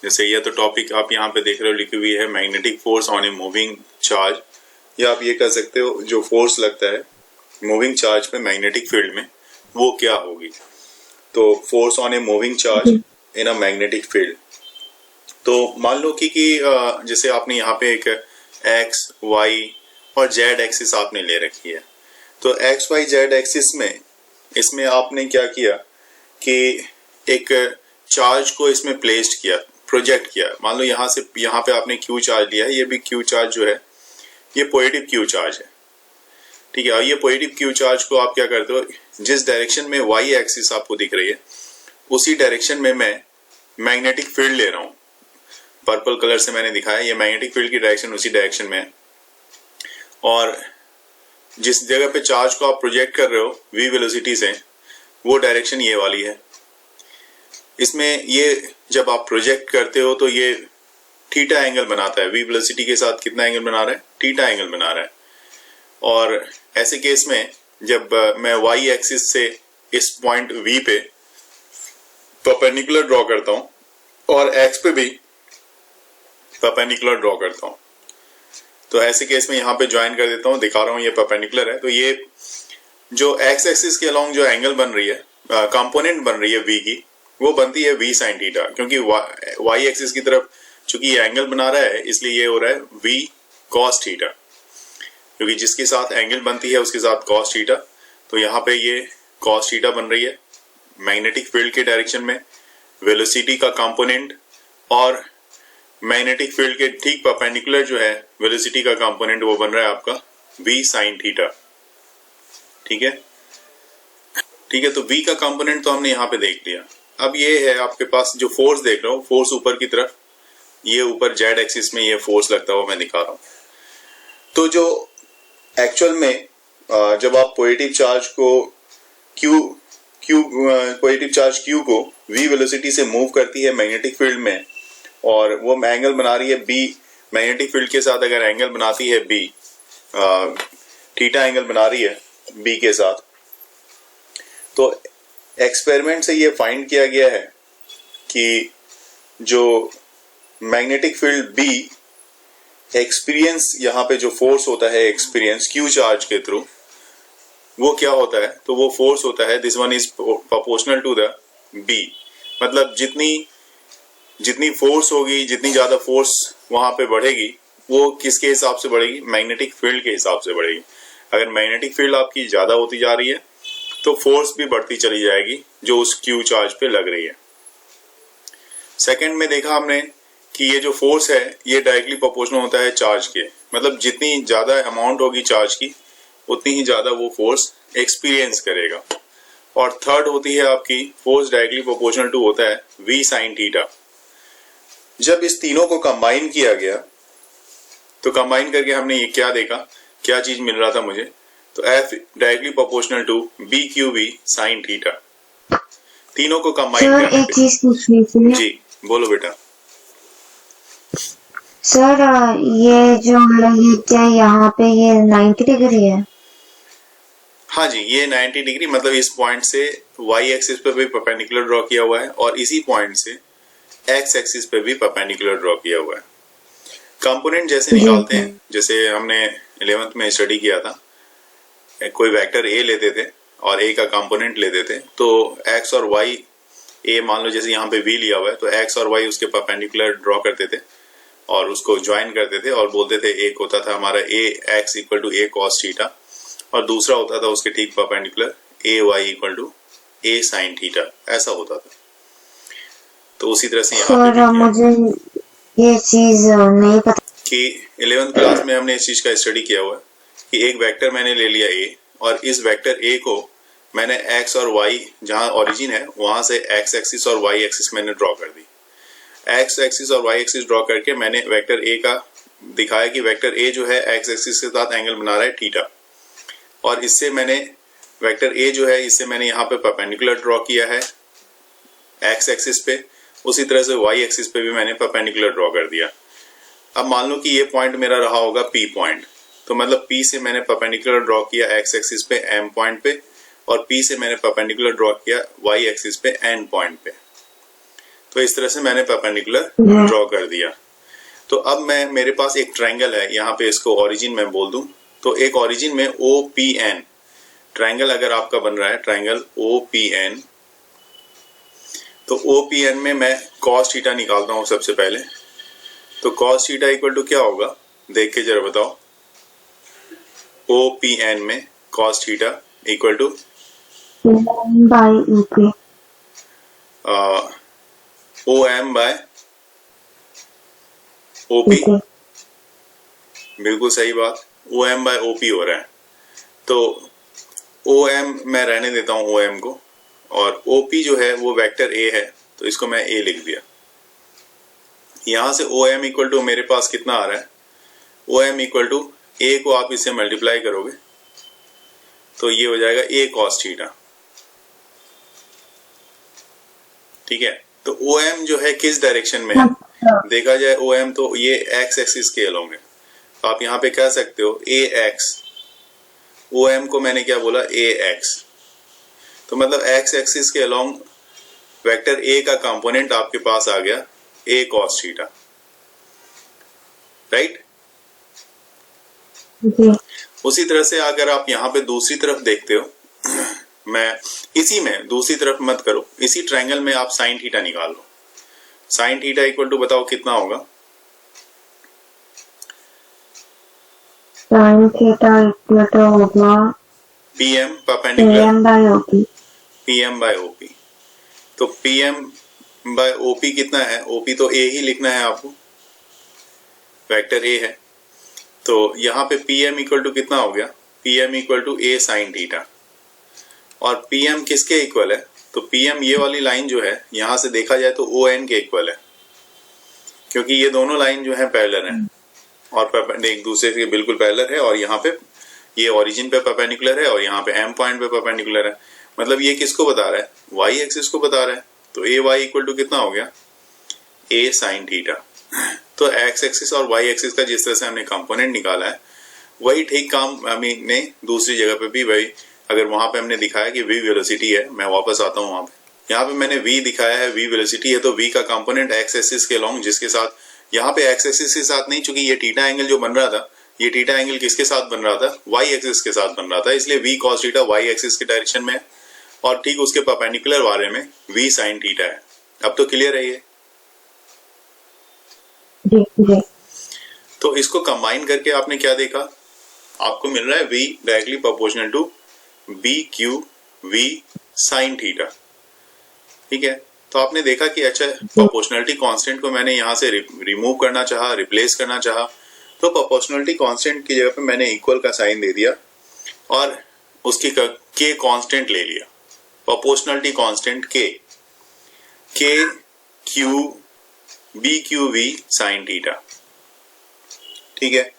जैसे यह तो टॉपिक आप यहाँ पे देख रहे हो लिखी हुई है magnetic force on a moving charge, या आप ये कह सकते हो जो फोर्स लगता है मूविंग चार्ज पे मैग्नेटिक फील्ड में वो क्या होगी। तो force on a moving charge in a magnetic field, तो मान लो कि जैसे आपने यहाँ पे एक एक्स वाई और जेड एक्सिस आपने ले रखी है, तो एक्स वाई जेड एक्सिस में इसमें आपने क्या किया कि एक चार्ज को इसमें प्लेस्ड किया, प्रोजेक्ट किया। मान लो यहाँ से यहाँ पे आपने क्यू चार्ज लिया है, ये भी क्यू चार्ज जो है ये पॉजिटिव क्यू चार्ज है, ठीक है। और ये पॉजिटिव क्यू चार्ज को आप क्या करते हो, जिस डायरेक्शन में वाई एक्सिस आपको दिख रही है उसी डायरेक्शन में मैं मैग्नेटिक फील्ड ले रहा हूँ। पर्पल कलर से मैंने दिखाया, ये मैग्नेटिक फील्ड की डायरेक्शन उसी डायरेक्शन में है, और जिस जगह पे चार्ज को आप प्रोजेक्ट कर रहे हो v वेलोसिटी से, वो डायरेक्शन ये वाली है। इसमें ये जब आप प्रोजेक्ट करते हो तो ये थीटा एंगल बनाता है, v वेलोसिटी के साथ कितना एंगल बना रहा है, थीटा एंगल बना रहा है। और ऐसे केस में जब मैं y एक्सिस से इस पॉइंट v पे परपेंडिकुलर ड्रॉ करता हूं और x पे भी परपेंडिकुलर ड्रॉ करता हूं, तो ऐसे केस में यहाँ पे ज्वाइन कर देता हूँ, दिखा रहा हूँ ये परपेंडिकुलर है। तो ये जो x एक्सिस के अलोंग जो एंगल बन रही है, कंपोनेंट बन रही है v की, वो बनती है v साइन थीटा, क्योंकि y एक्सिस की तरफ चूंकि ये एंगल बना रहा है इसलिए ये हो रहा है v cos थीटा, क्योंकि जिसके साथ एंगल बनती है उसके साथ cos थीटा। तो यहाँ पे ये cos थीटा बन रही है मैग्नेटिक फील्ड के डायरेक्शन में, वेलोसिटी का कंपोनेंट, और मैग्नेटिक फील्ड के ठीक परपेंडिकुलर जो है वेलोसिटी का कंपोनेंट वो बन रहा है आपका v साइन थीटा, ठीक है। ठीक है, तो v का कंपोनेंट तो हमने यहाँ पे देख लिया। अब ये है आपके पास जो फोर्स देख रहा हूँ, फोर्स ऊपर की तरफ, ये ऊपर जेड एक्सिस में ये फोर्स लगता हुआ मैं दिखा रहा हूँ। तो जो एक्चुअल में जब आप पॉजिटिव चार्ज को पॉजिटिव चार्ज q को v वेलोसिटी से मूव करती है मैग्नेटिक फील्ड में, और वो एंगल बना रही है b, मैग्नेटिक फील्ड के साथ अगर एंगल बनाती है b, थीटा एंगल बना रही है b के साथ, तो एक्सपेरिमेंट से ये फाइंड किया गया है कि जो मैग्नेटिक फील्ड b एक्सपीरियंस, यहाँ पे जो फोर्स होता है एक्सपीरियंस q चार्ज के थ्रू, वो क्या होता है, तो वो फोर्स होता है this one is proportional to the b। मतलब जितनी फोर्स होगी, जितनी ज्यादा फोर्स वहां पे बढ़ेगी, वो किसके हिसाब से बढ़ेगी, मैग्नेटिक फील्ड के हिसाब से बढ़ेगी। अगर मैग्नेटिक फील्ड आपकी ज्यादा होती जा रही है तो फोर्स भी बढ़ती चली जाएगी जो उस क्यू चार्ज पे लग रही है। सेकंड में देखा हमने कि ये जो फोर्स है ये डायरेक्टली प्रोपोर्शनल होता है चार्ज के, मतलब जितनी ज्यादा अमाउंट होगी चार्ज की उतनी ही ज्यादा वो फोर्स एक्सपीरियंस करेगा। और थर्ड होती है आपकी फोर्स डायरेक्टली प्रोपोर्शनल टू होता है v साइन थीटा। जब इस तीनों को कंबाइन किया गया तो कंबाइन करके हमने ये क्या देखा, क्या चीज मिल रहा था मुझे, तो F directly proportional to BQV sine theta. तीनों को कंबाइन करके एक चीज पूछनी थी। जी बोलो बेटा। सर ये जो ये क्या यहाँ पे ये 90 डिग्री है? हाँ जी, ये 90 डिग्री, मतलब इस पॉइंट से y एक्सिस पे भी परपेंडिकुलर ड्रॉ किया हुआ है और इसी पॉइंट से x एक्सिस पे भी परपेंडिकुलर ड्रॉ किया हुआ है। कंपोनेंट जैसे निकालते हैं, जैसे हमने 11th में स्टडी किया था, कोई वेक्टर a लेते थे और a का कंपोनेंट लेते थे, तो x और y, a मान लो जैसे यहाँ पे v लिया हुआ है तो x और y उसके परपेंडिकुलर ड्रॉ करते थे और उसको ज्वाइन करते थे और बोलते थे एक होता था हमारा a x equal to a cos theta और दूसरा होता था उसके ठीक perpendicular a y equal to a sin theta, ऐसा होता था। तो उसी तरह से यहाँ पे मुझे ये चीज नहीं पता कि 11th क्लास में हमने इस चीज का स्टडी किया हुआ है कि एक वेक्टर मैंने ले लिया a और इस वेक्टर a को मैंने x और y जहाँ ओरिजिन है वहां से x एक्सिस और y एक्सिस मैंने ड्रॉ कर दी। x एक्सिस और y एक्सिस ड्रॉ करके मैंने वेक्टर a का दिखाया कि वेक्टर a जो है x एक्सिस के साथ एंगल बना रहा है थीटा, और इससे मैंने वेक्टर a जो है इससे मैंने यहाँ पे परपेंडिकुलर ड्रॉ किया है x एक्सिस पे, उसी तरह से y एक्सिस पे भी मैंने परपेंडिकुलर ड्रॉ कर दिया। अब मान लो कि ये पॉइंट मेरा रहा होगा P पॉइंट, तो मतलब P से मैंने परपेंडिकुलर ड्रॉ किया x एक्सिस पे M पॉइंट पे और P से मैंने परपेंडिकुलर ड्रॉ किया y एक्सिस पे N पॉइंट पे। तो इस तरह से मैंने परपेंडिकुलर ड्रॉ कर दिया। तो अब मेरे पास एक ट्रायंगल है, यहाँ पे इसको ओरिजिन में बोल दूं, तो एक ओरिजिन में OPN ट्रायंगल अगर आपका बन रहा है, ट्रायंगल OPN, तो OPN में मैं cos थीटा निकालता हूं सबसे पहले। तो cos थीटा इक्वल टू क्या होगा, देख के जरा बताओ। OPN में cos थीटा इक्वल टू बाई ऊपी OM बाय OP, बिल्कुल सही बात, OM बाय OP हो रहा है। तो OM मैं रहने देता हूं OM को, और OP जो है वो वेक्टर A है, तो इसको मैं A लिख दिया। यहां से OM इक्वल टू मेरे पास कितना आ रहा है, OM इक्वल टू A को आप इससे मल्टीप्लाई करोगे तो ये हो जाएगा A cos थीटा। ठीक है, तो OM जो है किस डायरेक्शन में है, देखा जाए OM तो ये x एक्सिस के अलोंग है, तो आप यहाँ पे कह सकते हो AX, OM को मैंने क्या बोला AX, तो मतलब x एक्सिस के अलोंग वेक्टर A का कंपोनेंट आपके पास आ गया A cos थीटा, राइट। उसी तरह से अगर आप यहाँ पे दूसरी तरफ देखते हो, मैं इसी में दूसरी तरफ मत करो, इसी ट्रायंगल में आप साइन थीटा निकाल लो। साइन थीटा इक्वल टू बताओ कितना होगा, साइन थीटा इक्वल टू होगा PM perpendicular PM by OP। PM by OP। तो PM बाय OP कितना है, OP तो A ही लिखना है आपको, वेक्टर A है। तो यहाँ पे PM इक्वल टू कितना हो गया, PM equal to A sine theta, और PM किसके इक्वल है, तो PM ये वाली लाइन जो है यहाँ से देखा जाए तो ON के इक्वल है, क्योंकि ये दोनों लाइन जो है पैरेलल हैं और एक दूसरे के बिल्कुल पैरेलल है, और यहाँ पे ये ओरिजिन पे परपेंडिकुलर है और यहाँ पे M पॉइंट पे परपेंडिकुलर है। मतलब ये किसको बता रहा है, Y एक्सिस को बता रहा है। तो AY इक्वल टू कितना हो गया, A साइन थीटा। तो X एक्सिस और Y एक्सिस का जिस तरह से हमने कंपोनेंट निकाला है, वही ठीक काम हमने दूसरी जगह पे भी वही, अगर वहां पे हमने दिखाया कि V वेलोसिटी है, मैं वापस आता हूँ वहां पे, यहाँ पे मैंने V दिखाया है, V वेलोसिटी है, तो V का कंपोनेंट X एक्सिस के लॉन्ग, जिसके साथ यहाँ पे X एक्सिस के साथ नहीं, चूंकि ये थीटा एंगल जो बन रहा था, ये थीटा एंगल किसके साथ बन रहा था, Y एक्सिस के साथ बन रहा था, इसलिए V cos theta Y axis के डायरेक्शन में है, और ठीक उसके परपेंडिकुलर वाले में V sin थीटा है। अब तो क्लियर है ये। जी। तो इसको कंबाइन करके आपने क्या देखा, आपको मिल रहा है V directly proportional to BQ V sin theta. ठीक है, तो आपने देखा कि अच्छा प्रोपोर्शनलिटी कांस्टेंट को मैंने यहाँ से रिमूव करना चाहा, रिप्लेस करना चाहा, तो प्रोपोर्शनलिटी कांस्टेंट की जगह पे मैंने इक्वल का साइन दे दिया और उसकी K कांस्टेंट ले लिया, proportionality constant K Q BQ V sin theta. ठीक है,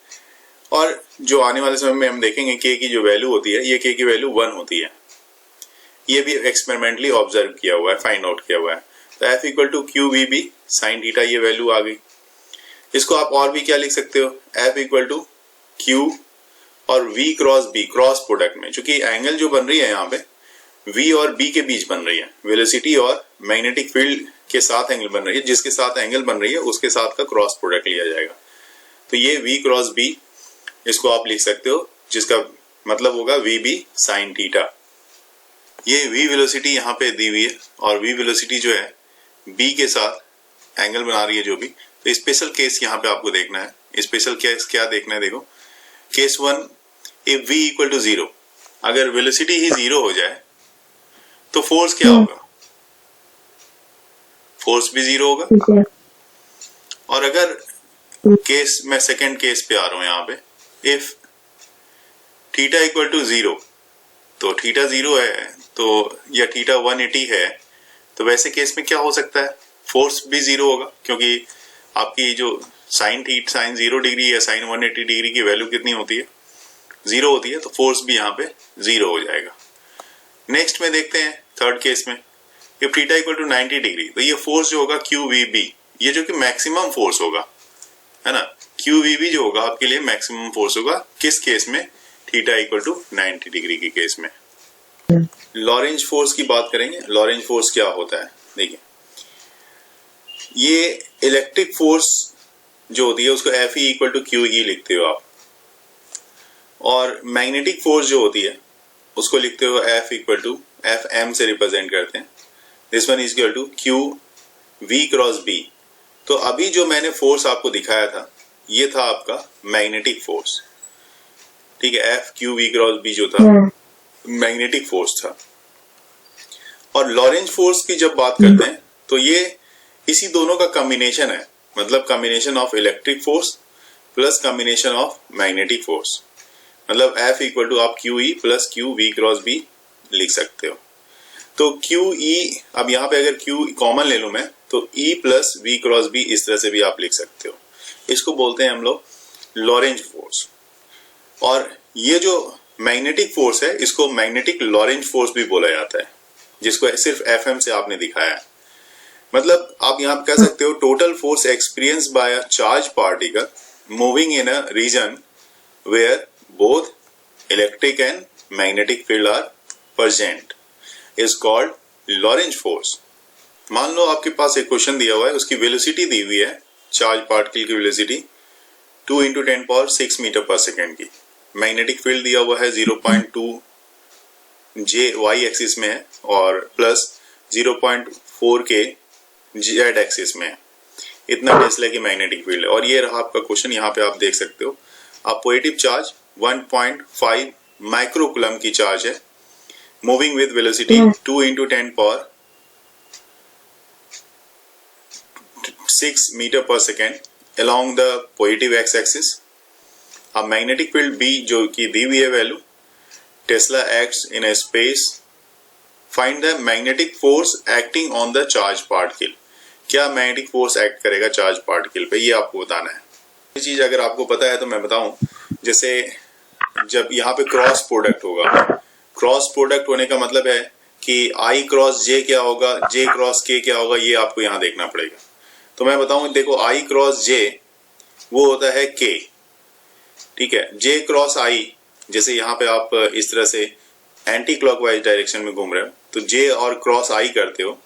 और जो आने वाले समय में हम देखेंगे K की जो वैल्यू होती है, ये K की वैल्यू 1 होती है, ये भी एक्सपेरिमेंटली ऑब्जर्व किया हुआ है, फाइंड आउट किया हुआ है। तो F equal to Q V B sine theta, ये वैल्यू आ गई। इसको आप और भी क्या लिख सकते हो, F इक्वल टू क्यू और V cross B, cross product में, चूंकि एंगल जो बन रही है यहाँ पे V और B के बीच बन रही है, वेलोसिटी और मैग्नेटिक फील्ड के साथ एंगल बन रही है, जिसके साथ एंगल बन रही है उसके साथ का क्रॉस प्रोडक्ट लिया जाएगा। तो ये V क्रॉस B, इसको आप लिख सकते हो, जिसका मतलब होगा VB साइन थीटा। ये V वेलोसिटी यहाँ पे दी हुई है, और V वेलोसिटी जो है B के साथ एंगल बना रही है जो भी। तो स्पेशल केस यहाँ पे आपको देखना है। स्पेशल केस क्या देखना है, देखो case 1, if V equal to 0, अगर वेलोसिटी ही 0 हो जाए तो फोर्स क्या होगा, फोर्स भी 0 होगा। और अगर केस, मैं सेकेंड केस पे आ रहा हूं यहाँ पे, इफ थीटा इक्वल टू 0, तो थीटा 0 है तो, या थीटा 180 है, तो वैसे केस में क्या हो सकता है, फोर्स भी 0 होगा, क्योंकि आपकी जो साइन 0 डिग्री या साइन 180 डिग्री की वैल्यू कितनी होती है, 0 होती है, तो फोर्स भी यहाँ पे 0 हो जाएगा। नेक्स्ट में देखते हैं थर्ड केस में, if theta equal to 90 degree, तो ये फोर्स जो होगा क्यू वी बी, ये जो कि मैक्सिमम फोर्स होगा, है ना, क्यू वी बी जो होगा आपके लिए मैक्सिमम फोर्स होगा, किस केस में, थीटा इक्वल टू 90 डिग्री के केस में। लॉरेंज फोर्स की बात करेंगे। लॉरेंज फोर्स क्या होता है, देखिए ये इलेक्ट्रिक फोर्स जो होती है उसको Fe equal to Q E लिखते हो आप, और मैग्नेटिक फोर्स जो होती है उसको लिखते हो F equal to F M से रिप्रेजेंट करते हैं। This one is equal to Q V cross B. तो अभी जो मैंने फोर्स आपको दिखाया था ये था आपका मैग्नेटिक फोर्स, ठीक है। F Q V cross B जो था मैग्नेटिक फोर्स था। और लॉरेंज फोर्स की जब बात करते हैं तो ये इसी दोनों का कॉम्बिनेशन है, मतलब combination of electric force plus combination of magnetic force. मतलब F इक्वल टू आप Q E plus Q V cross B लिख सकते हो। तो क्यू ई, अब यहाँ पे अगर क्यू कॉमन ले लूं मैं तो E plus V cross B इस तरह से भी आप लिख सकते हो। इसको बोलते हैं हम लोग लॉरेंज फोर्स। और ये जो मैग्नेटिक फोर्स है इसको मैग्नेटिक लॉरेंज फोर्स भी बोला जाता है, जिसको सिर्फ FM से आपने दिखाया है। मतलब आप यहाँ पे कह सकते हो total force experience by a charge particle moving in a region where both electric and magnetic field are present is called Lorentz force. मान लो आपके पास एक क्वेश्चन दिया हुआ है, उसकी वेलोसिटी दी हुई है, चार्ज पार्टिकल की वेलोसिटी 2 × 10⁶ मीटर पर सेकेंड की। मैग्नेटिक फील्ड दिया हुआ है 0.2 J y एक्सिस में है और प्लस 0.4 के Z एक्सिस में है। इतना टेस्ला की मैग्नेटिक फील्ड है। और ये रहा आपका क्वेश्चन, यहाँ पे आप देख सकते हो। अब पॉजिटिव चार्ज 1.5 माइक्रोकूलम की चार्ज है, मूविंग विद वेलोसिटी 2 × 10⁶ मीटर पर second along the positive x axis। अब मैग्नेटिक फील्ड B जो कि दी हुई है value, Tesla acts in a space, find the magnetic force acting on the charge particle. क्या magnetic force act करेगा charge particle पे, ये आपको बताना है। ये चीज अगर आपको पता है तो मैं बताऊं, जैसे जब यहाँ पे क्रॉस प्रोडक्ट होगा, क्रॉस प्रोडक्ट होने का मतलब है कि I क्रॉस J क्या होगा, J क्रॉस K क्या होगा, ये आपको यहाँ देखना पड़ेगा। तो मैं बताऊं, देखो I क्रॉस J वो होता है K, ठीक है। J क्रॉस I, जैसे यहाँ पे आप इस तरह से एंटी क्लॉकवाइज डायरेक्शन में घूम रहे हो तो J और क्रॉस I करते हो,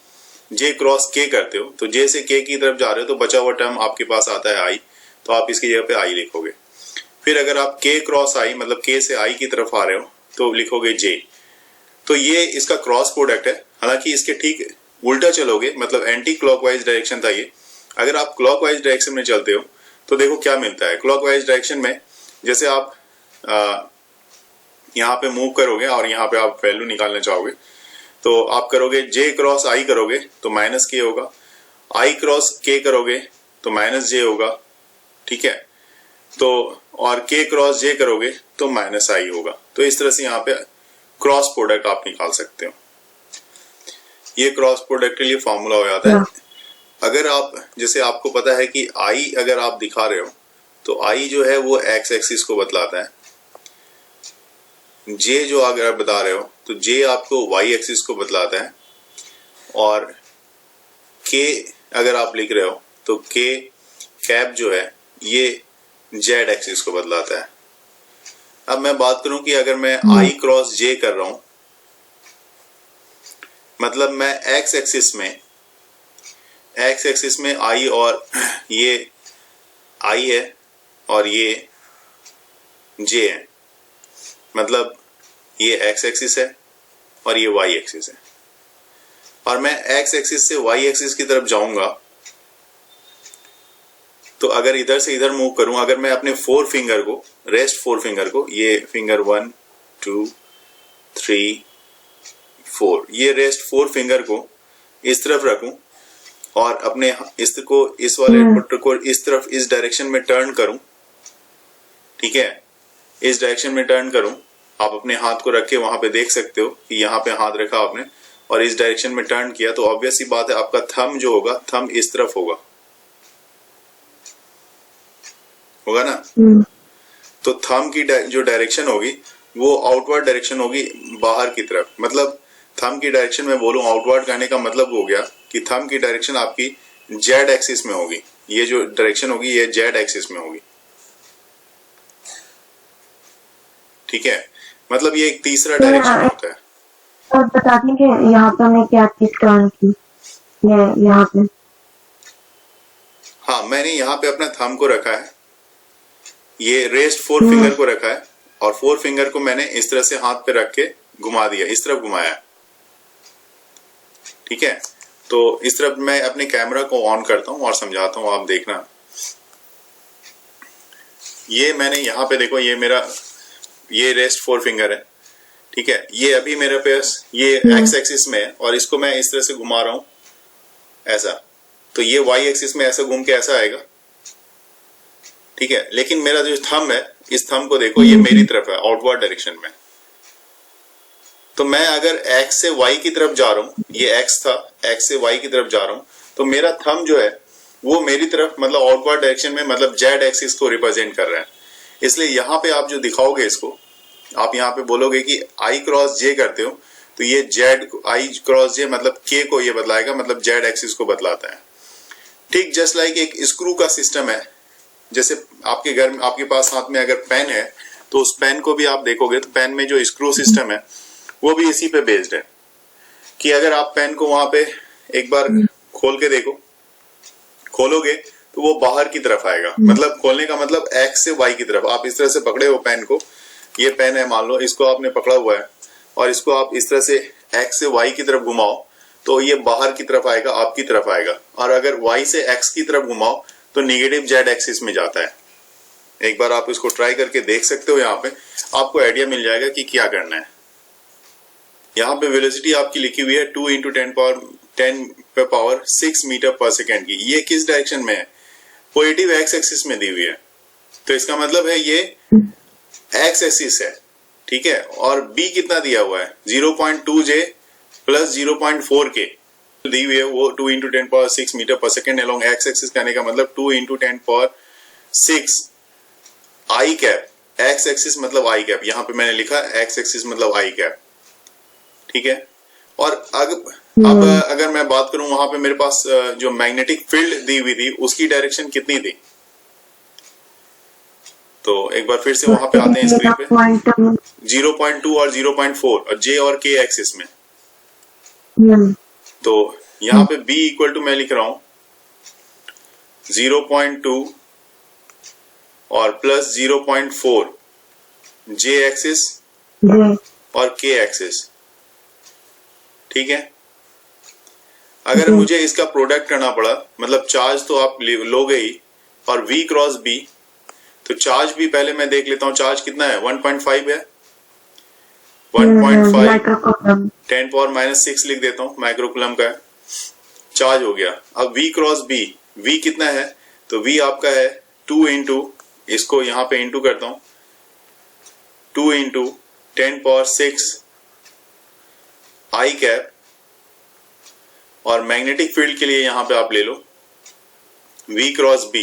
J क्रॉस K करते हो, तो J से K की तरफ जा रहे हो तो बचा हुआ टर्म आपके पास आता है I, तो आप इसकी जगह पे I लिखोगे। फिर अगर आप K क्रॉस I मतलब K से I की तरफ आ रहे हो तो लिखोगे J। तो ये इसका क्रॉस प्रोडक्ट है। हालांकि इसके ठीक उल्टा चलोगे, मतलब एंटी क्लॉकवाइज डायरेक्शन था ये, अगर आप क्लॉकवाइज डायरेक्शन में चलते हो तो देखो क्या मिलता है। क्लॉकवाइज डायरेक्शन में जैसे आप यहाँ पे मूव करोगे और यहाँ पे आप वैल्यू निकालना चाहोगे तो आप करोगे J क्रॉस I करोगे तो -K होगा, I क्रॉस K करोगे तो -J होगा, ठीक है। तो और K क्रॉस J करोगे तो -I होगा। तो इस तरह से यहाँ पे क्रॉस प्रोडक्ट आप निकाल सकते हो। ये क्रॉस प्रोडक्ट के लिए फॉर्मूला हो जाता है। अगर आप, जैसे आपको पता है कि I अगर आप दिखा रहे हो तो I जो है वो x एक्सिस को बतलाता है, J जो अगर आप बता रहे हो तो J आपको y एक्सिस को बतलाता है, और K अगर आप लिख रहे हो तो K कैप जो है ये Z एक्सिस को बतलाता है। अब मैं बात करूं कि अगर मैं I क्रॉस J कर रहा हूं, मतलब मैं x एक्सिस में I और ये I है और ये J है, मतलब ये x एक्सिस है और ये y एक्सिस है, और मैं x एक्सिस से y एक्सिस की तरफ जाऊंगा तो अगर इधर से इधर मूव करूं, अगर मैं अपने 4 फिंगर को, रेस्ट 4 फिंगर को, ये फिंगर 1 2 3 4, ये रेस्ट 4 फिंगर को इस तरफ रखूं और अपने इसको, इस वाले पुट को इस तरफ, इस डायरेक्शन में टर्न करूं, ठीक है, इस डायरेक्शन में टर्न करूं, आप अपने हाथ को रख के वहां पे देख सकते हो कि यहाँ पे हाथ रखा आपने और इस डायरेक्शन में टर्न किया, तो ऑब्वियस सी बात है आपका थंब जो होगा, थंब इस तरफ होगा ना। तो थंब की जो डायरेक्शन होगी वो आउटवर्ड डायरेक्शन होगी, बाहर की तरफ। मतलब थंब की डायरेक्शन में बोलूं आउटवर्ड कहने का मतलब हो गया कि थंब की डायरेक्शन आपकी जेड एक्सिस में होगी, ये जो डायरेक्शन होगी ये जेड एक्सिस में होगी, ठीक है। मतलब ये एक तीसरा डायरेक्शन होता है। और बता देंगे यहाँ पे हमने क्या चीज टर्न की, ये यहाँ पे हाँ, मैंने यहाँ पे अपना थंब को रखा है, ये रेस्ट 4 फिंगर को रखा है और 4 फिंगर को मैंने इस तरह से हाथ पे रख के घुमा दिया, इस तरफ घुमाया। ठीक है, तो इस तरफ मैं अपने कैमरा को ऑन करता हूं और समझाता हूं, आप देखना। ये मैंने यहाँ पे देखो, ये मेरा ये रेस्ट 4 फिंगर है। ठीक है, ये अभी मेरे पास ये एक्स एक्सिस में है और इसको मैं इस तरह से घुमा रहा हूं ऐसा, तो ये वाई एक्सिस में ऐसा घूम के ऐसा आएगा। ठीक है, लेकिन मेरा जो थंब है, इस थंब को देखो, ये मेरी तरफ है, आउटवर्ड डायरेक्शन में। तो मैं अगर एक्स से वाई की तरफ जा रहा हूं, ये एक्स था, एक्स से वाई की तरफ जा रहा हूं, तो मेरा थंब जो है वो मेरी तरफ मतलब आउटवर्ड डायरेक्शन में, मतलब जेड एक्सिस को रिप्रेजेंट कर रहा है। इसलिए यहाँ पे आप जो दिखाओगे इसको, आप यहाँ पे बोलोगे कि आई क्रॉस जे करते हो, तो ये जेड आई क्रॉस जे मतलब के को ये बतलाएगा, मतलब जेड एक्सिस को बतलाता है। ठीक जस्ट लाइक एक स्क्रू का सिस्टम है, जैसे आपके घर में, आपके पास हाथ में अगर पेन है तो उस पेन को भी आप देखोगे तो पेन में जो स्क्रू सिस्टम है वो भी इसी पे बेस्ड है, कि अगर आप पेन को वहां पे एक बार खोल के देखो, खोलोगे तो वो बाहर की तरफ आएगा। मतलब खोलने का मतलब एक्स से वाई की तरफ। आप इस तरह से पकड़े हो पेन को, ये पेन है मान लो, इसको आपने पकड़ा हुआ है और इसको आप इस तरह से एक्स से वाई की तरफ घुमाओ तो ये बाहर की तरफ आएगा, आपकी तरफ आएगा। और अगर वाई से एक्स की तरफ घुमाओ तो निगेटिव जेड एक्सिस में जाता है। एक बार आप इसको ट्राई करके देख सकते हो, यहाँ पे आपको आइडिया मिल जाएगा कि क्या करना है। यहाँ पे वेलोसिटी आपकी लिखी हुई है 2 × 10⁻6 मीटर पर सेकेंड की। ये किस डायरेक्शन में है? पॉजिटिव एक्स एक्सिस में दी हुई है, तो इसका मतलब है ये एक्स एक्सिस है। ठीक है, और बी कितना दिया हुआ है? 0.2 जे प्लस 0.4 के दी हुई है, वो 2 × 10⁻6 मीटर पर सेकेंड अलोंग एक्स एक्सिस। कहने का मतलब 2 × 10⁻6 आई कैप, एक्स एक्सिस मतलब आई कैप, यहाँ पे मैंने लिखा एक्स एक्सिस मतलब आई कैप। ठीक है, और अब अगर मैं बात करूं, वहां पे मेरे पास जो मैग्नेटिक फील्ड दी हुई थी उसकी डायरेक्शन कितनी थी, तो एक बार फिर से वहां पे आते हैं स्क्रीन पे। 0.2 और 0.4 और जे और के एक्सिस में। तो यहाँ पे b इक्वल टू मैं लिख रहा हूं 0.2 और प्लस 0.4 जे एक्सिस और के एक्सिस। ठीक है, अगर मुझे इसका प्रोडक्ट करना पड़ा, मतलब चार्ज तो आप लोगे ही, और v क्रॉस b, तो चार्ज भी पहले मैं देख लेता हूं, चार्ज कितना है? 1.5 है। 1.5 10⁻⁻6 लिख देता हूं, माइक्रोकूलम का चार्ज हो गया। अब v क्रॉस b, v कितना है? तो v आपका है 2 × इसको यहाँ पे इंटू करता हूं, 2 × 10⁻6 आई कैप, और मैग्नेटिक फील्ड के लिए यहां पे आप ले लो v क्रॉस b।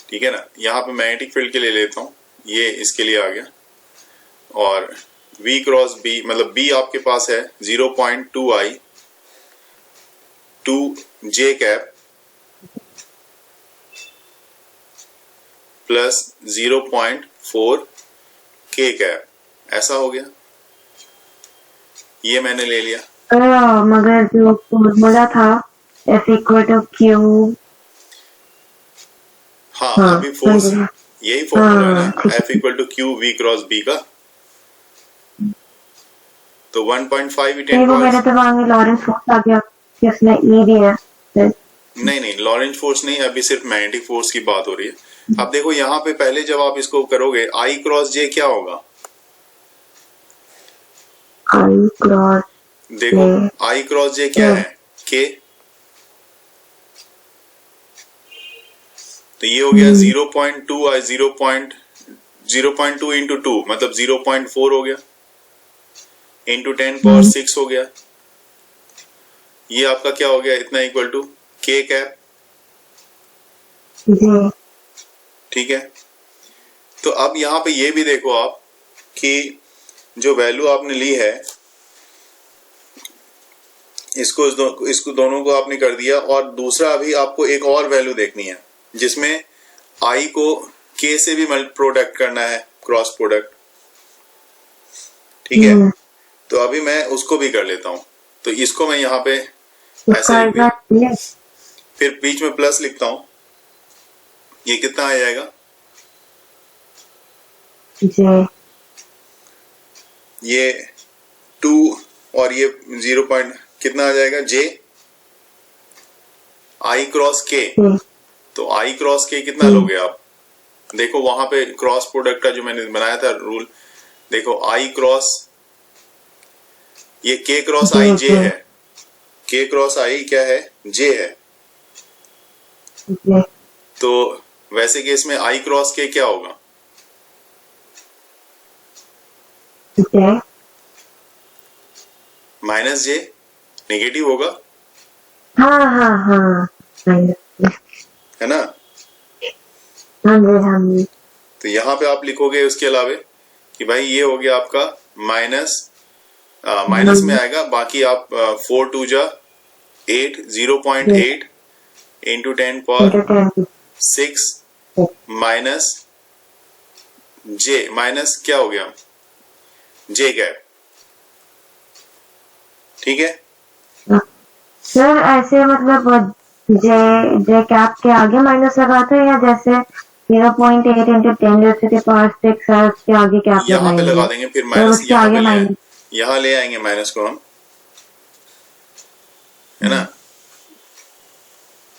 ठीक है ना, यहाँ पे मैग्नेटिक फील्ड के लिए लेता हूं, ये इसके लिए आ गया, और v क्रॉस b मतलब b आपके पास है 0.2 i 2 j cap plus 0.4 k cap, ऐसा हो गया। ये मैंने ले लिया। मगर जो फॉर्मूला था F = Q, हाँ, अभी फोर्स यही फॉर्मूला है ना, F = Q v cross b का। तो 1.5 10 वो मेरे दिमाग में लॉरेंस फोर्स आ गया कि उसने E दिया है। नहीं, लॉरेंस फोर्स नहीं, अभी सिर्फ मैग्नेटिक फोर्स की बात हो रही है। अब देखो यहाँ पे पहले जब आप इसको करोगे, I क्रॉस J क्या होगा? I क्रॉस, देखो I क्रॉस J क्या है? K। तो ये हो गया 0.2 और 0.2 × 2 मतलब 0.4 हो गया, इंटू 10⁻6 हो गया। ये आपका क्या हो गया? इतना इक्वल टू K कैप। ठीक है, तो अब यहाँ पे ये भी देखो आप कि जो वैल्यू आपने ली है, इसको दोनों को आपने कर दिया, और दूसरा अभी आपको एक और वैल्यू देखनी है जिसमें I को K से भी प्रोडक्ट करना है, क्रॉस प्रोडक्ट। ठीक है, तो अभी मैं उसको भी कर लेता हूं। तो इसको मैं यहाँ पे ऐसे फिर बीच में प्लस लिखता हूं, ये कितना आ जाएगा, जे, ये 2 और ये 0 पॉइंट कितना आ जाएगा, जे आई क्रॉस के। तो आई क्रॉस के कितना लोगे आप, देखो वहां पे क्रॉस प्रोडक्ट का जो मैंने बनाया था रूल, देखो आई क्रॉस, ये के क्रॉस आई जे है, के क्रॉस आई क्या है, जे है। जे, तो वैसे केस में आई क्रॉस के क्या होगा, जे, माइनस जे, नेगेटिव होगा, हाँ हाँ हाँ, है ना। हाँ जी हाँ जी। तो यहाँ पे आप लिखोगे उसके अलावे कि भाई ये हो गया आपका माइनस, माइनस में आएगा, बाकी आप 4 2 जा 8, 0.8 इंटू 10 पावर 6 माइनस जे, माइनस क्या हो गया, जे कैप, ठीक है। सर ऐसे मतलब जे जे कैप के आगे माइनस लगाते हैं या जैसे 0.8 इंटू 10⁻⁶ के आगे कैप यहाँ पे लगा देंगे, फिर माइनस उसके यहाँ आगे पे माइनस, यहाँ ले आएंगे माइनस को हम, है ना।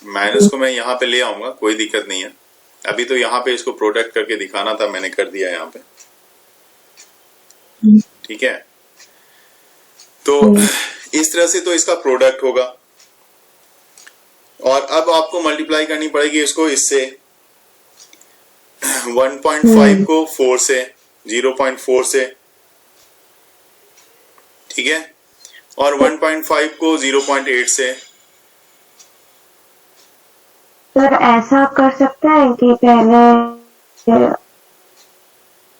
माइनस को मैं यहाँ पे ले आऊंगा, कोई दिक्कत नहीं है। अभी तो यहाँ पे इसको प्रोडक्ट करके दिखाना था, मैंने कर दिया यहाँ पे, ठीक है। तो इस तरह से तो इसका प्रोडक्ट होगा, और अब आपको मल्टीप्लाई करनी पड़ेगी इसको इससे, 1.5 को 4 से, 0.4 से, ठीक है, और 1.5 को 0.8 से। सर ऐसा कर सकते हैं कि पहले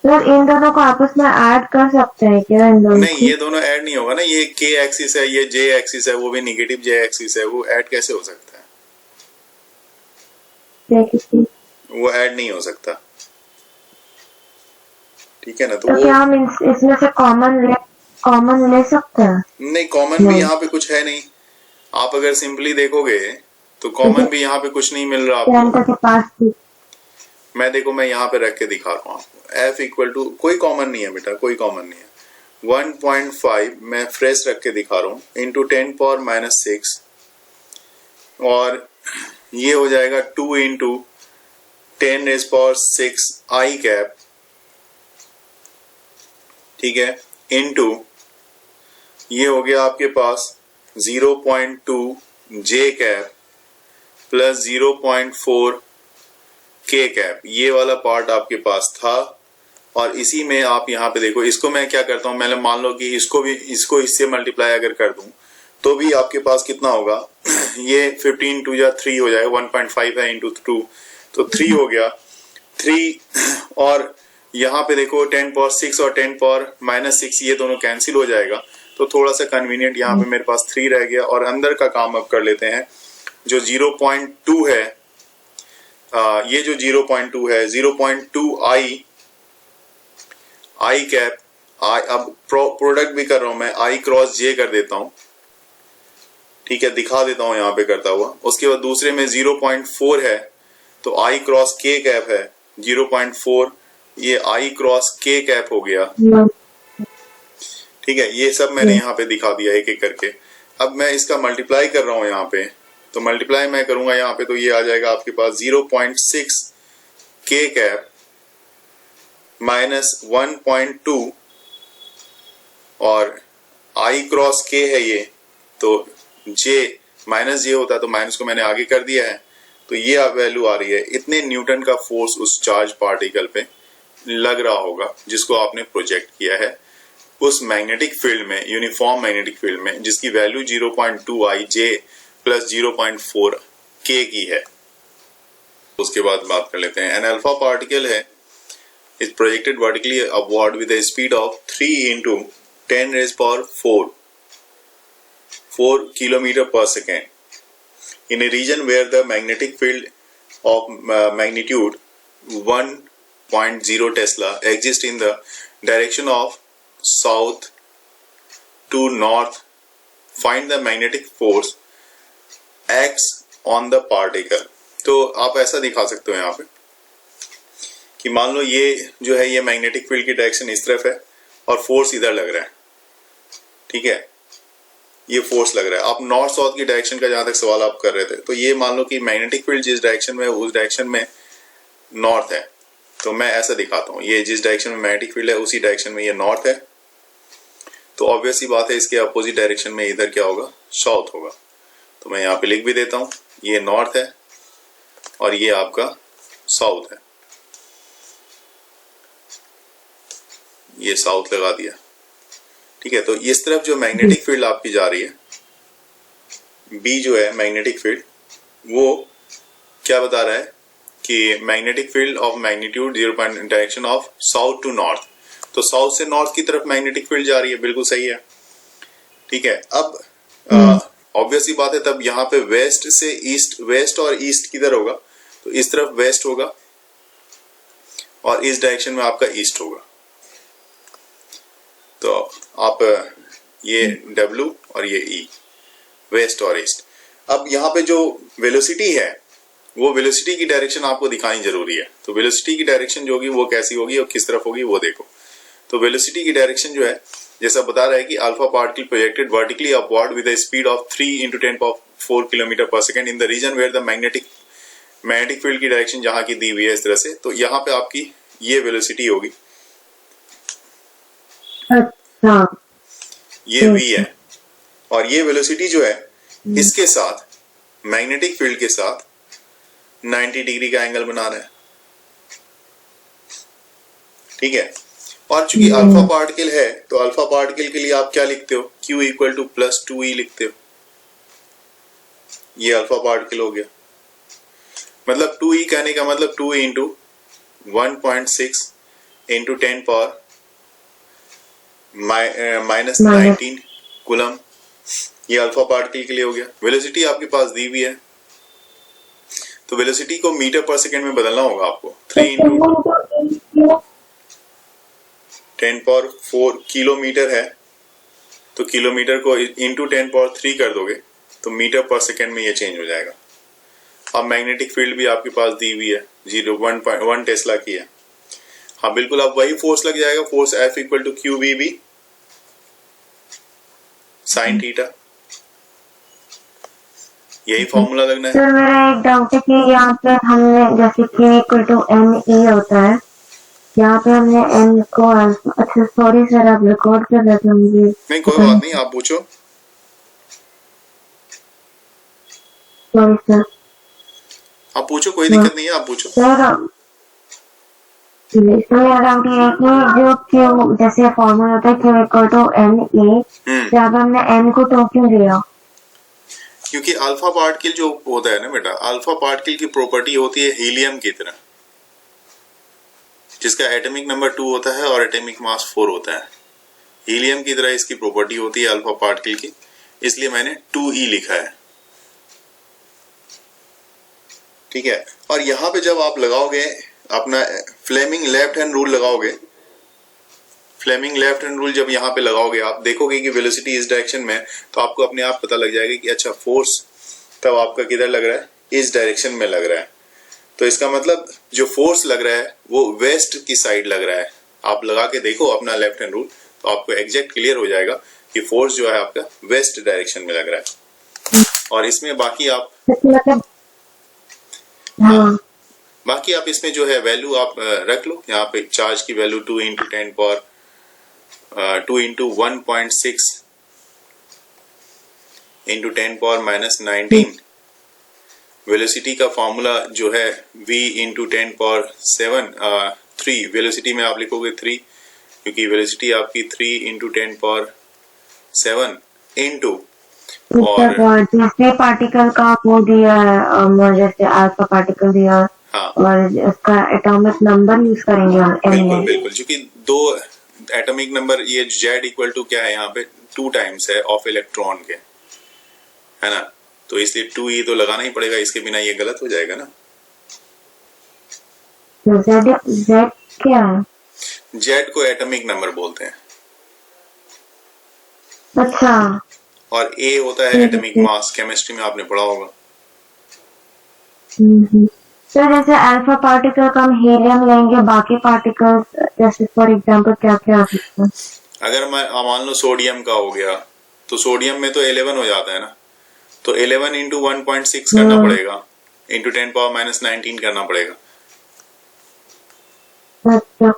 सर इन दोनों को आपस में ऐड कर सकते हैं क्या, इन दोनों नहीं, ये दोनों ऐड नहीं होगा ना, ये के एक्सिस है, ये जे एक्सिस है, वो भी निगेटिव जे एक्सिस है, वो ऐड कैसे हो सकता है, वो ऐड नहीं हो सकता, ठीक है ना। तो क्या हम इसमें से कॉमन ले सकते हैं? नहीं, कॉमन भी यहाँ पे कुछ है नहीं, आप अगर सिंपली देखोगे तो कॉमन भी यहाँ पे कुछ नहीं मिल रहा आपको। के पास मैं देखो, मैं यहाँ पे रख के दिखा रहा हूँ आपको, F इक्वल टू, कोई कॉमन नहीं है बेटा, कोई कॉमन नहीं है। 1.5 मैं फ्रेश रख के दिखा रहा हूँ, इंटू 10⁻⁶, और ये हो जाएगा 2 इंटू 10⁻⁶ आई कैप, ठीक है, इंटू ये हो गया आपके पास 0.2 जे कैप प्लस 0.4 के कैप, ये वाला पार्ट आपके पास था। और इसी में आप यहाँ पे देखो, इसको मैं क्या करता हूँ, मैंने मान लो कि इसको इससे मल्टीप्लाई अगर कर दूं तो भी आपके पास कितना होगा ये 15 2 जा 3 हो जाएगा, 1.5 है इंटू 2 तो 3 हो गया, 3 और यहाँ पे देखो 10⁻⁶ और 10⁻⁻⁶, ये दोनों कैंसिल हो जाएगा, तो थोड़ा सा कन्वीनियंट यहाँ पे मेरे पास 3 रह गया। और अंदर का काम अब कर लेते हैं, जो 0.2 है, ये जो 0.2 है, 0.2 आई कैप, अब प्रोडक्ट भी कर रहा हूं मैं, आई क्रॉस जे कर देता हूं, ठीक है, दिखा देता हूं यहाँ पे करता हुआ। उसके बाद दूसरे में 0.4 है, तो आई क्रॉस के कैप है 0.4, ये आई क्रॉस के कैप हो गया, ठीक है। ये सब मैंने यहाँ पे दिखा दिया एक एक करके। अब मैं इसका मल्टीप्लाई कर रहा हूं यहाँ पे, तो मल्टीप्लाई मैं करूंगा यहाँ पे, तो ये आ जाएगा आपके पास 0.6 के कैप माइनस 1.2, और आई क्रॉस के है ये, तो जे माइनस जे होता है, तो माइनस को मैंने आगे कर दिया है, तो ये वैल्यू आ रही है। इतने न्यूटन का फोर्स उस चार्ज पार्टिकल पे लग रहा होगा जिसको आपने प्रोजेक्ट किया है उस मैग्नेटिक फील्ड में, यूनिफॉर्म मैग्नेटिक फील्ड में, जिसकी वैल्यू 0.2 आई जे प्लस 0.4 के की है। उसके बाद बात कर लेते हैं, एन अल्फा पार्टिकल है, is projected vertically upward with a speed of 3 into 10⁻⁴ kilometer per second in a region where the magnetic field of magnitude 1.0 Tesla exists in the direction of south to north. Find the magnetic force acts on the particle. तो आप ऐसा दिखा सकते हो यहाँ पे कि मान लो ये जो है ये मैग्नेटिक फील्ड की डायरेक्शन इस तरफ है और फोर्स इधर लग रहा है, ठीक है, ये फोर्स लग रहा है। आप नॉर्थ साउथ की डायरेक्शन का जहां तक सवाल आप कर रहे थे, तो ये मान लो कि मैग्नेटिक फील्ड जिस डायरेक्शन में उस डायरेक्शन में नॉर्थ है, तो मैं ऐसा दिखाता हूँ, ये जिस डायरेक्शन में मैग्नेटिक फील्ड है उसी डायरेक्शन में ये नॉर्थ है, तो ऑब्वियस सी बात है इसके अपोजिट डायरेक्शन में इधर क्या होगा, साउथ होगा। तो मैं यहाँ पे लिख भी देता हूँ, ये नॉर्थ है और ये आपका साउथ है, ये साउथ लगा दिया, ठीक है। तो इस तरफ जो मैग्नेटिक फील्ड आपकी जा रही है, बी जो है मैग्नेटिक फील्ड, वो क्या बता रहा है कि magnetic field of magnitude 0 direction of south to north, तो साउथ से नॉर्थ की तरफ मैग्नेटिक फील्ड जा रही है, बिल्कुल सही है, ठीक है। अब ऑब्वियस ही बात है, तब यहाँ पे वेस्ट से ईस्ट, वेस्ट और ईस्ट किधर होगा, तो इस तरफ वेस्ट होगा और इस डायरेक्शन में आपका ईस्ट होगा। तो आप ये W और ये E, वेस्ट और ईस्ट। अब यहाँ पे जो वेलोसिटी है वो वेलोसिटी की डायरेक्शन आपको दिखानी जरूरी है। तो वेलोसिटी की डायरेक्शन जो होगी वो कैसी होगी और किस तरफ होगी वो देखो। तो वेलोसिटी की डायरेक्शन जो है, जैसा बता रहा है कि alpha particle projected vertically upward with a speed of 3 × 10⁴ kilometre पर second in the region where the magnetic field की डायरेक्शन जहां की दी हुई है इस तरह से। तो यहाँ पे आपकी ये वेलोसिटी होगी, अच्छा, ये v है, और ये वेलोसिटी जो है इसके साथ मैग्नेटिक फील्ड के साथ 90 डिग्री का एंगल बना रहा है, ठीक है। और चूंकि अल्फा पार्टिकल है, तो अल्फा पार्टिकल के लिए आप क्या लिखते हो, Q = +2e लिखते हो, ये अल्फा पार्टिकल हो गया। मतलब 2e कहने का मतलब 2 × 1.6 × 10⁻⁻19 कूलम, ये अल्फा पार्टिकल के लिए हो गया। वेलोसिटी आपके पास दी हुई है, तो वेलोसिटी को मीटर पर सेकेंड में बदलना होगा आपको। 3 × 10⁴ किलोमीटर है, तो किलोमीटर को इंटू 10⁻³ कर दोगे तो मीटर पर सेकेंड में ये चेंज हो जाएगा। अब मैग्नेटिक फील्ड भी आपके पास दी हुई है, 1 टेस्ला की है। हाँ बिल्कुल, अब वही फोर्स लग जाएगा, force F = QVB sin theta, यही फॉर्मूला लगना है। सर मेरा एक डाउट है कि यहाँ पे हमने जैसे K = ME होता है, यहाँ पे हमने M को, अच्छा सॉरी सर आप रिकॉर्ड कर रहे थे, मुझे नहीं कोई बात नहीं, आप पूछो, सॉरी सर, आप पूछो, कोई दिक्कत नहीं है, आप पूछो। सर इसमें मेरा डाउट ये है कि जो Q जैसे फॉर्मूला होता है Q = ME, यहाँ पे हमने M को तो क्यों दिया? क्योंकि अल्फा पार्टिकल जो होता है ना बेटा, अल्फा पार्टिकल की प्रॉपर्टी होती है हीलियम की तरह, जिसका एटॉमिक नंबर 2 होता है और एटॉमिक मास 4 होता है। हीलियम की तरह इसकी प्रॉपर्टी होती है अल्फा पार्टिकल की, इसलिए मैंने 2e लिखा है, ठीक है। और यहाँ पे जब आप लगाओगे अपना फ्लेमिंग लेफ्ट हैंड रूल लगाओगे, फ्लेमिंग लेफ्ट हैंड रूल जब यहाँ पे लगाओगे, आप देखोगे कि वेलोसिटी इस डायरेक्शन में है, तो आपको अपने आप पता लग जाएगा कि अच्छा फोर्स तब आपका किधर लग रहा है, इस डायरेक्शन में लग रहा है। तो इसका मतलब जो फोर्स लग रहा है वो वेस्ट की साइड लग रहा है। आप लगा के देखो अपना लेफ्ट हैंड रूल, तो आपको एग्जैक्ट क्लियर हो जाएगा कि फोर्स जो है आपका वेस्ट डायरेक्शन में लग रहा है। और इसमें बाकी आप बाकी आप इसमें जो है वैल्यू आप रख लो, यहाँ पे चार्ज की वैल्यू 2 × 1.6 × 10⁻⁻19, वेलोसिटी का फॉर्मूला जो है v × 10⁻⁷, वेलोसिटी में आप लिखोगे 3, क्योंकि वेलोसिटी आपकी 3 × 10⁻⁷ इंटू, और जैसे पार्टिकल का वो दिया है, जैसे अल्फा पार्टिकल दिया, हाँ और उसका एटॉमिक नंबर यूज करेंगे हम। बिल्कुल बिल्कुल, क्योंकि 2 एटॉमिक नंबर, ये Z = क्या है यहाँ पे 2 टाइम्स है ऑफ इलेक्ट्रॉन के, है ना, तो इसलिए 2e तो लगाना ही पड़ेगा, इसके बिना ये गलत हो जाएगा ना। Z क्या है? Z को एटॉमिक नंबर बोलते हैं, अच्छा, और A होता है एटॉमिक मास, केमिस्ट्री में आपने पढ़ा होगा। तो जैसे अल्फा पार्टिकल का हम हीलियम लेंगे, बाकी पार्टिकल्स जैसे फॉर एग्जांपल क्या क्या आ सकते हैं? अगर मान लो सोडियम का हो गया, तो सोडियम में तो 11 हो जाता है ना, तो 11 इंटू 1.6 करना पड़ेगा, इंटू 10 पावर -19 करना पड़ेगा। अच्छा,